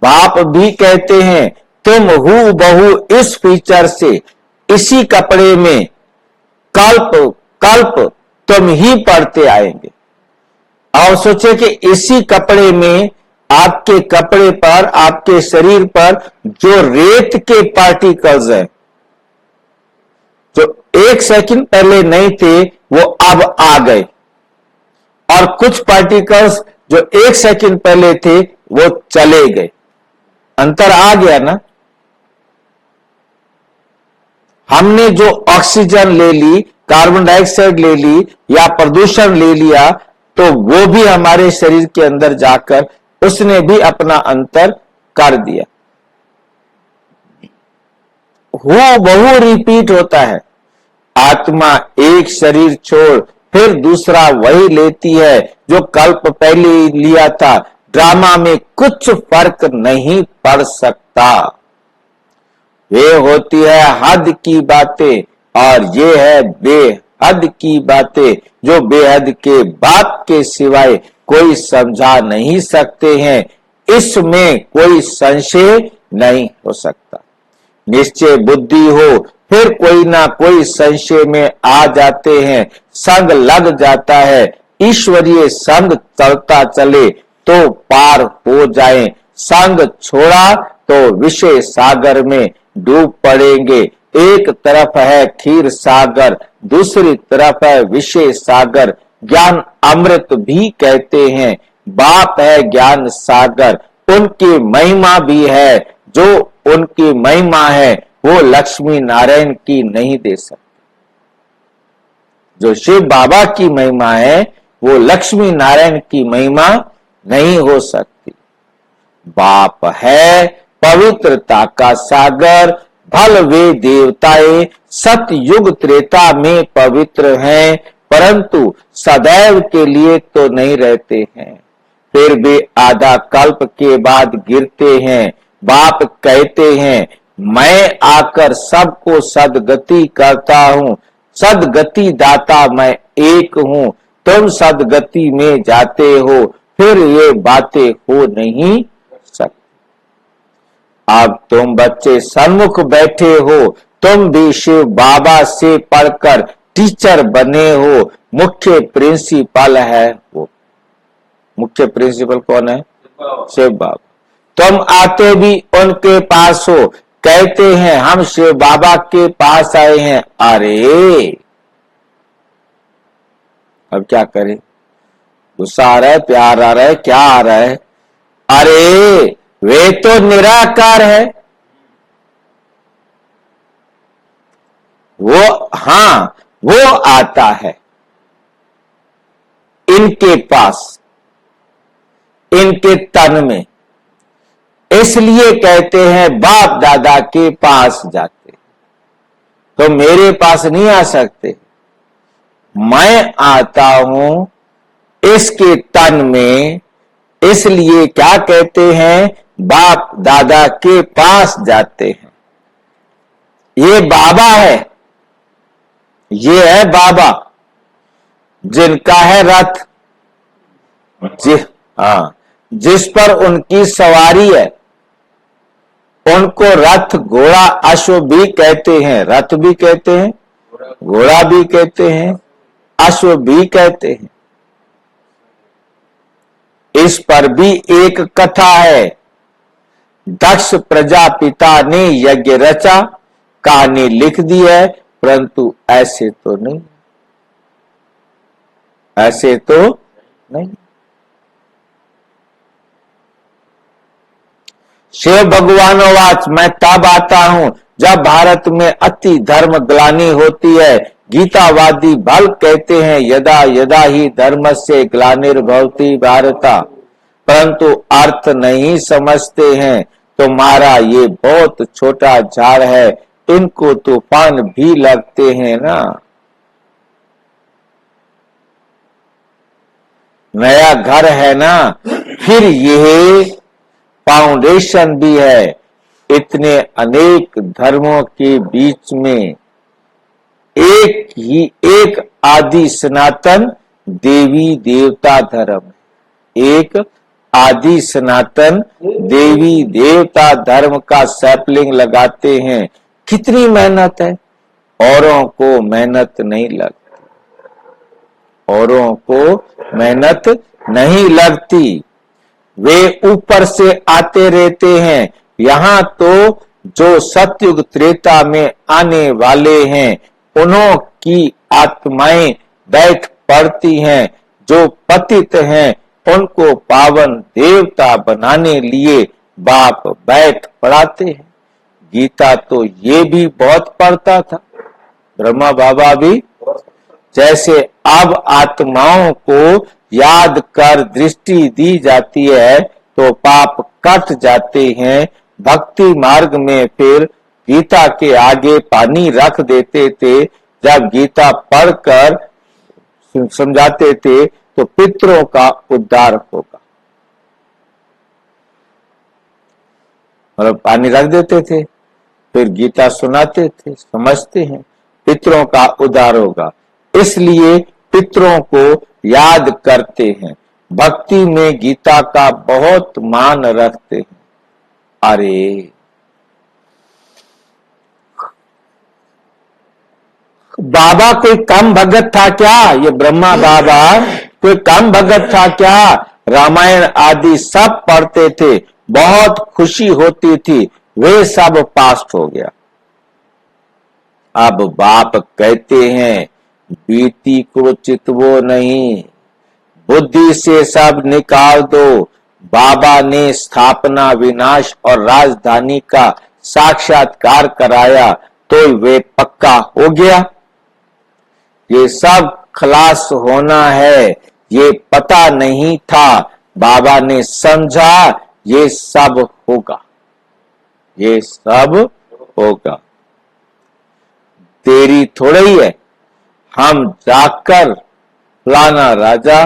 बाप भी कहते हैं तुम हू बहू इस फीचर से, इसी कपड़े में कल्प कल्प तुम ही पढ़ते आएंगे। और सोचे कि इसी कपड़े में, आपके कपड़े पर, आपके शरीर पर जो रेत के पार्टिकल्स हैं, जो 1 सेकंड पहले नहीं थे, वो अब आ गए, और कुछ पार्टिकल्स जो 1 सेकंड पहले थे वो चले गए। अंतर आ गया ना। हमने जो ऑक्सीजन ले ली, कार्बन डाइऑक्साइड ले ली, या प्रदूषण ले लिया, तो वो भी हमारे शरीर के अंदर जाकर उसने भी अपना अंतर कर दिया। बहु रिपीट होता है। आत्मा एक शरीर छोड़ फिर दूसरा वही लेती है जो कल्प पहले लिया था, ड्रामा में कुछ फर्क नहीं पड़ सकता। वे होती है हद की बातें और ये है बेहद की बातें, जो बेहद के बात के सिवाय कोई समझा नहीं सकते हैं। इसमें कोई संशय नहीं हो सकता। निश्चय बुद्धि हो फिर कोई ना कोई संशय में आ जाते हैं, संग लग जाता है। ईश्वरीय संग चलता चले तो पार हो जाएं, संग छोड़ा तो विषय सागर में डूब पड़ेंगे। एक तरफ है क्षीर सागर, दूसरी तरफ है विषय सागर। ज्ञान अमृत भी कहते हैं, बाप है ज्ञान सागर। उनकी महिमा भी है, जो उनकी महिमा है वो लक्ष्मी नारायण की नहीं दे सकते। जो शिव बाबा की महिमा है वो लक्ष्मी नारायण की महिमा नहीं हो सकती। बाप है पवित्रता का सागर, भल वे देवताएं सतयुग त्रेता में पवित्र हैं, परंतु सदैव के लिए तो नहीं रहते हैं, फिर भी आधा कल्प के बाद गिरते हैं। बाप कहते हैं, मैं आकर सबको सदगति करता हूँ, सदगति दाता मैं एक हूँ। तुम सदगति में जाते हो, फिर ये बातें हो नहीं सकती। अब तुम बच्चे सन्मुख बैठे हो, तुम भी शिव बाबा से पढ़कर टीचर बने हो। मुख्य प्रिंसिपल है वो। मुख्य प्रिंसिपल कौन है? शिव बाबा। तुम आते भी उनके पास हो, कहते हैं हम शिव बाबा के पास आए हैं। अरे अब क्या करें? गुस्सा आ रहा है, प्यार आ रहा है, क्या आ रहा है? अरे वे तो निराकार है। वो आता है इनके पास, इनके तन में। इसलिए कहते हैं बाप दादा के पास जाते, तो मेरे पास नहीं आ सकते। मैं आता हूं इसके तन में, इसलिए क्या कहते हैं? बाप दादा के पास जाते हैं। ये बाबा है, ये है बाबा जिनका है रथ, जिस पर उनकी सवारी है। उनको रथ घोड़ा अश्व भी कहते हैं, रथ भी कहते हैं, घोड़ा भी कहते हैं, अश्व भी कहते हैं। इस पर भी एक कथा है। दक्ष प्रजापिता ने यज्ञ रचा, कहानी लिख दी है, परंतु ऐसे तो नहीं, ऐसे तो नहीं। शिव भगवानोवाच, मैं तब आता हूं जब भारत में अति धर्म ग्लानि होती है। गीतावादी भल कहते हैं यदा यदा ही धर्म से ग्लानिर्भवति भारता, परंतु अर्थ नहीं समझते हैं। तुम्हारा ये बहुत छोटा झाड़ है, इनको तूफान भी लगते हैं ना। नया घर है ना, फिर यह फाउंडेशन भी है। इतने अनेक धर्मों के बीच में एक आदि सनातन देवी देवता धर्म, एक आदि सनातन देवी देवता धर्म का सैपलिंग लगाते हैं। कितनी मेहनत है, औरों को मेहनत नहीं लगती, औरों को मेहनत नहीं लगती। वे ऊपर से आते रहते हैं। यहाँ तो जो सतयुग त्रेता में आने वाले हैं, उन्हों की आत्माएं बैठ पड़ती हैं। जो पतित हैं उनको पावन देवता बनाने लिए बाप बैठ पड़ाते हैं। गीता तो ये भी बहुत पढ़ता था ब्रह्मा बाबा भी। जैसे अब आत्माओं को याद कर दृष्टि दी जाती है तो पाप कट जाते हैं। भक्ति मार्ग में फिर गीता के आगे पानी रख देते थे। जब गीता पढ़कर समझाते थे तो पितरों का उद्धार होगा। मतलब पानी रख देते थे, फिर गीता सुनाते थे, समझते हैं पितरों का उद्धार होगा, इसलिए पितरों को याद करते हैं, भक्ति में गीता का बहुत मान रखते हैं। अरे बाबा कोई कम भगत था क्या? ये ब्रह्मा बाबा कोई कम भगत था क्या? रामायण आदि सब पढ़ते थे, बहुत खुशी होती थी, वे सब पास्ट हो गया। अब बाप कहते हैं बीती को चितवो नहीं, बुद्धि से सब निकाल दो। बाबा ने स्थापना, विनाश और राजधानी का साक्षात्कार कराया तो वे पक्का हो गया। ये सब खलास होना है, ये पता नहीं था, बाबा ने समझा ये सब होगा, ये सब होगा। तेरी थोड़ी ही है, हम जाकर लाना राजा।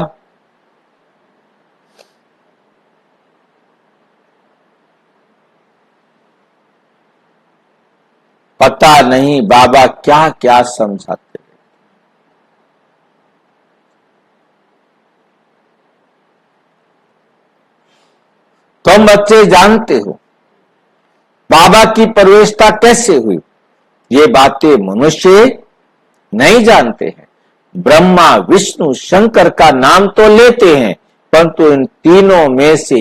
पता नहीं बाबा क्या क्या समझाते। तुम बच्चे जानते हो बाबा की प्रवेशता कैसे हुई, ये बातें मनुष्य नहीं जानते हैं। ब्रह्मा, विष्णु, शंकर का नाम तो लेते हैं, परंतु इन तीनों में से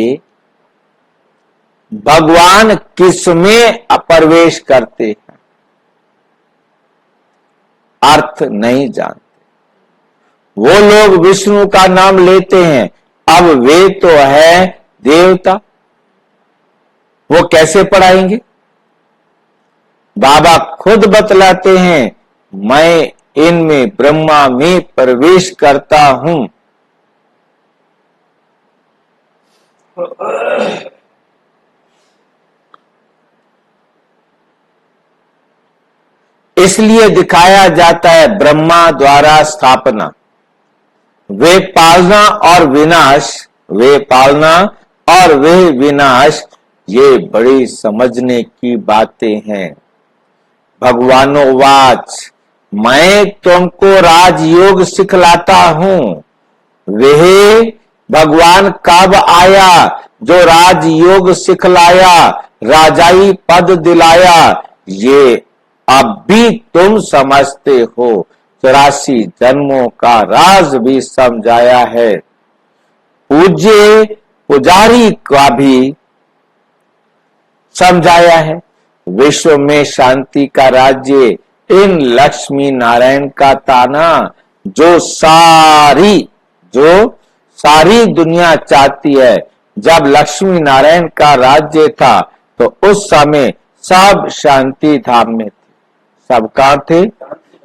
भगवान किसमें प्रवेश करते हैं अर्थ नहीं जानते। वो लोग विष्णु का नाम लेते हैं, अब वे तो है देवता, वो कैसे पढ़ाएंगे? बाबा खुद बतलाते हैं, मैं इनमें ब्रह्मा में प्रवेश करता हूं। इसलिए दिखाया जाता है ब्रह्मा द्वारा स्थापना, वे पालना और विनाश, वे पालना और वे विनाश, ये बड़ी समझने की बातें हैं। भगवानोवाच, मैं तुमको राजयोग सिखलाता हूं। वह भगवान कब आया जो राजयोग सिखलाया, राजाई पद दिलाया, ये अब भी तुम समझते हो। 84 जन्मों का राज भी समझाया है, पूज्य पुजारी का भी समझाया है। विश्व में शांति का राज्य इन लक्ष्मी नारायण का ताना, जो सारी दुनिया चाहती है। जब लक्ष्मी नारायण का राज्य था तो उस समय सब शांति धाम में थे। सब कहां थे?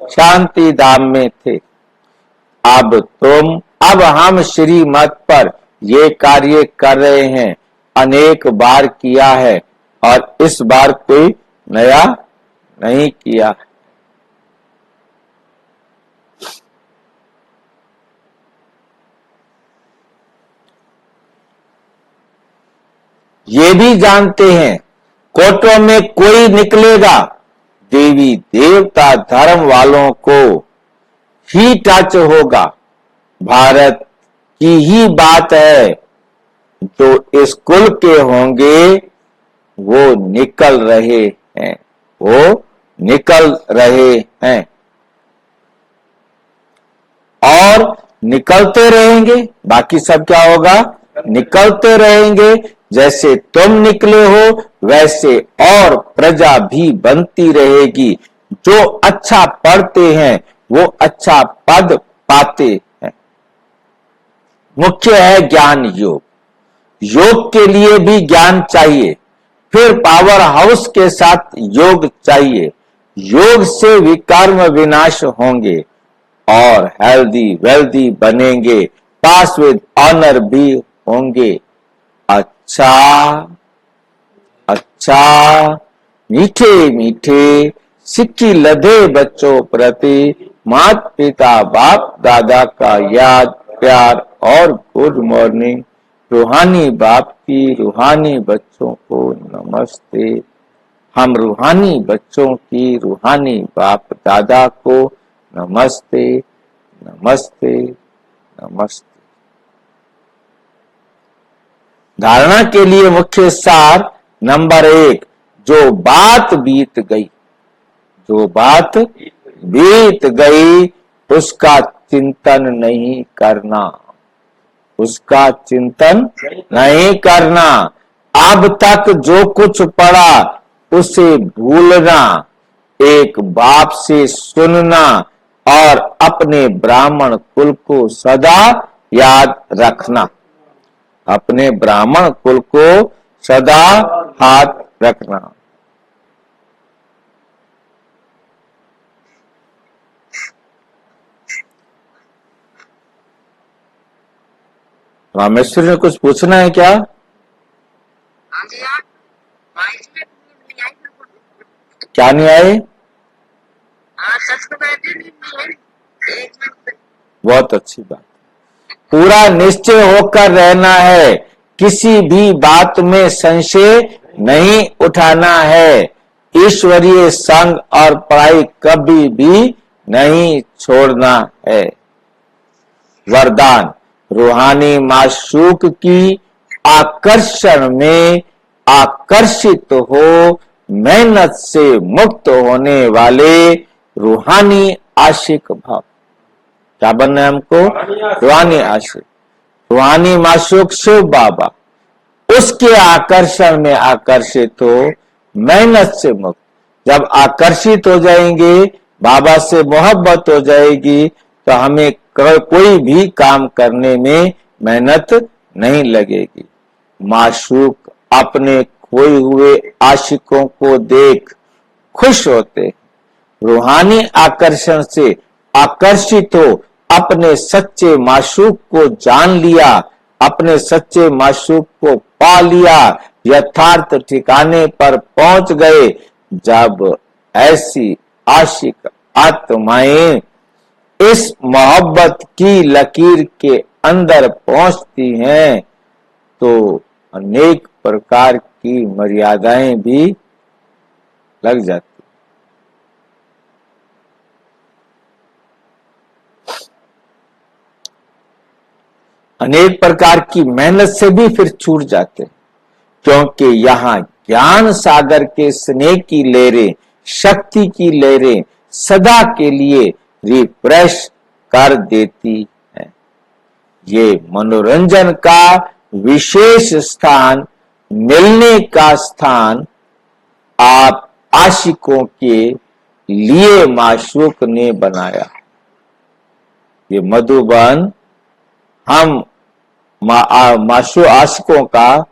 शांति धाम में थे। अब हम श्रीमत पर ये कार्य कर रहे हैं, अनेक बार किया है और इस बार कोई नया नहीं किया। ये भी जानते हैं कोर्टों में कोई निकलेगा, देवी देवता धर्म वालों को ही टच होगा। भारत की ही बात है, जो स्कूल के होंगे वो निकल रहे हैं, वो निकल रहे हैं और निकलते रहेंगे। बाकी सब क्या होगा? निकलते रहेंगे। जैसे तुम निकले हो वैसे और प्रजा भी बनती रहेगी। जो अच्छा पढ़ते हैं वो अच्छा पद पाते हैं। मुख्य है ज्ञान योग। योग के लिए भी ज्ञान चाहिए, फिर पावर हाउस के साथ योग चाहिए। योग से विकर्म विनाश होंगे और हेल्दी वेल्दी बनेंगे, पास विद ऑनर भी होंगे। अच्छा मीठे मीठे सिक्की लदे बच्चों प्रति माता पिता बाप दादा का याद प्यार और गुड मॉर्निंग। रूहानी बाप की रूहानी बच्चों को नमस्कार। नमस्ते। हम रूहानी बच्चों की रूहानी बाप दादा को नमस्ते नमस्ते नमस्ते। धारणा के लिए मुख्य सार नंबर 1, जो बात बीत गई, जो बात बीत गई उसका चिंतन नहीं करना, उसका चिंतन नहीं करना। अब तक जो कुछ पढ़ा उसे भूलना, एक बाप से सुनना और अपने ब्राह्मण कुल को सदा याद रखना, अपने ब्राह्मण कुल को सदा हाथ रखना। रामेश्वर ने कुछ पूछना है क्या? हाँ जी आप 22 मिनट नहीं आई ना बोलो। क्या नहीं आए? हाँ सच में बैठे नहीं आई 1 मिनट। बहुत अच्छी बात। पूरा निश्चय होकर रहना है, किसी भी बात में संशय नहीं उठाना है, ईश्वरीय संग और पढ़ाई कभी भी नहीं छोड़ना है। वरदान, रूहानी माशूक की आकर्षण में आकर्षित हो, मेहनत से मुक्त होने वाले रूहानी आशिक भाव। क्या बनना है हमको? रूहानी आशिक, रूहानी माशूक शिव बाबा, उसके आकर्षण में आकर्षित हो, मेहनत से मुक्त। जब आकर्षित हो जाएंगे, बाबा से मोहब्बत हो जाएगी, तो हमें कोई भी काम करने में मेहनत नहीं लगेगी। माशूक अपने खोए हुए आशिकों को देख खुश होते, रूहानी आकर्षण से आकर्षित हो, अपने सच्चे माशूक को जान लिया, अपने सच्चे माशूक को पा लिया, यथार्थ ठिकाने पर पहुंच गए। जब ऐसी आशिक आत्माएं इस मोहब्बत की लकीर के अंदर पहुंचती हैं, तो अनेक प्रकार की मर्यादाएं भी लग जाती। अनेक प्रकार की मेहनत से भी फिर छूट जाते, क्योंकि यहाँ ज्ञान सागर के स्नेह की लहरें, शक्ति की लहरें सदा के लिए रिफ्रेश कर देती है। ये मनोरंजन का विशेष स्थान, मिलने का स्थान आप आशिकों के लिए माशूक ने बनाया। ये मधुबन हम आशिकों का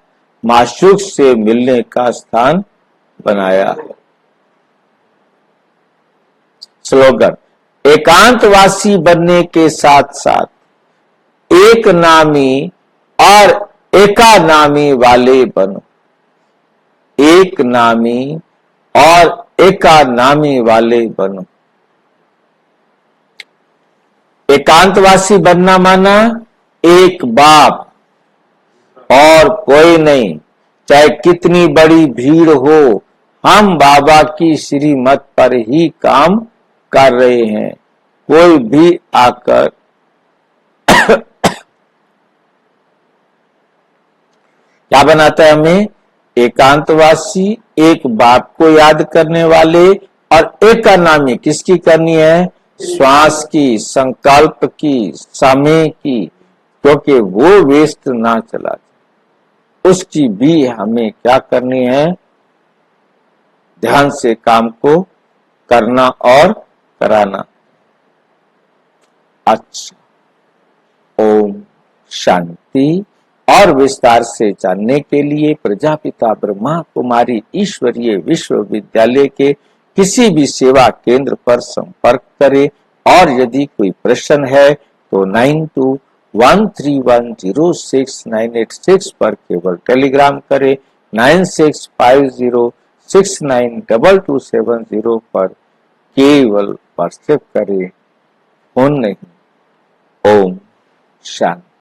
माशूक से मिलने का स्थान बनाया है। स्लोगन, एकांतवासी बनने के साथ साथ एक नामी और एकानामी वाले बनो, एक नामी और एकानामी वाले बनो। एकांतवासी बनना माना एक बाप और कोई नहीं, चाहे कितनी बड़ी भीड़ हो, हम बाबा की श्रीमत पर ही काम कर रहे हैं। कोई भी आकर क्या बनाता है हमें? एकांतवासी, एक बाप को याद करने वाले, और एकानामी किसकी करनी है? श्वास की, संकल्प की, समय की, क्योंकि वो वेस्ट ना चला, उसकी भी हमें क्या करनी है? ध्यान से काम को करना और कराना। अच्छा, ओम शांति। और विस्तार से जानने के लिए प्रजापिता ब्रह्मा कुमारी ईश्वरीय विश्वविद्यालय के किसी भी सेवा केंद्र पर संपर्क करें, और यदि कोई प्रश्न है तो 9213106986 पर केवल टेलीग्राम करें, 9650692270 पर केवल व्हाट्सएप करें, फोन नहीं। ओम शांति।